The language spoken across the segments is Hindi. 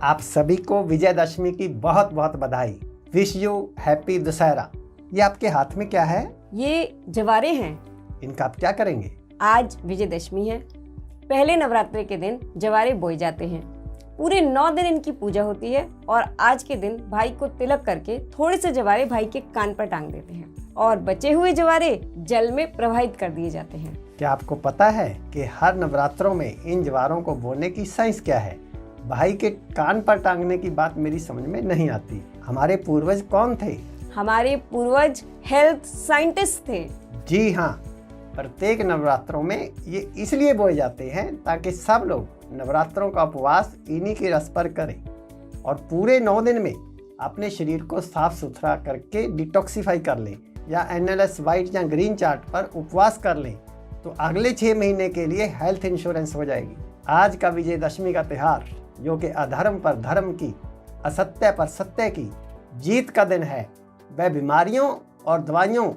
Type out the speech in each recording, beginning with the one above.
आप सभी को विजयदशमी की बहुत बहुत बधाई। Wish you happy Dussehra. ये आपके हाथ में क्या है? ये जवारे हैं। इनका आप क्या करेंगे? आज विजयदशमी है। पहले नवरात्रि के दिन जवारे बोए जाते हैं। पूरे 9 दिन इनकी पूजा होती है और आज के दिन भाई को तिलक करके थोड़े से जवारे भाई के कान पर टांग देते हैं और बचे हुए जवारे जल में प्रवाहित कर दिए जाते हैं। क्या आपको पता है कि हर नवरात्रों में इन जवारों को बोने की साइंस क्या है? भाई के कान पर टांगने की बात मेरी समझ में नहीं आती। हमारे पूर्वज कौन थे? हमारे पूर्वज हेल्थ साइंटिस्ट थे। जी हाँ, प्रत्येक नवरात्रों में ये इसलिए बोए जाते हैं ताकि सब लोग नवरात्रों का उपवास इन्हीं के रस पर करें और पूरे 9 दिन में अपने शरीर को साफ सुथरा करके डिटॉक्सिफाई कर लें या NLS व्हाइट या ग्रीन चार्ट पर उपवास कर लें तो अगले 6 महीने के लिए हेल्थ इंश्योरेंस हो जाएगी। आज का विजयदशमी का त्यौहार जो कि अधर्म पर धर्म की, असत्य पर सत्य की जीत का दिन है, वह बीमारियों और दवाइयों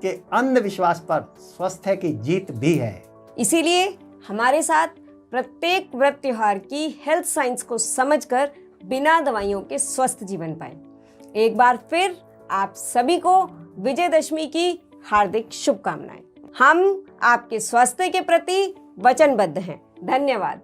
के अंधविश्वास पर स्वास्थ्य की जीत भी है। इसीलिए हमारे साथ प्रत्येक व्रत त्योहार की हेल्थ साइंस को समझकर बिना दवाइयों के स्वस्थ जीवन पाएं। एक बार फिर आप सभी को विजयदशमी की हार्दिक शुभकामनाएं। हम आपके स्वास्थ्य के प्रति वचनबद्ध हैं। धन्यवाद।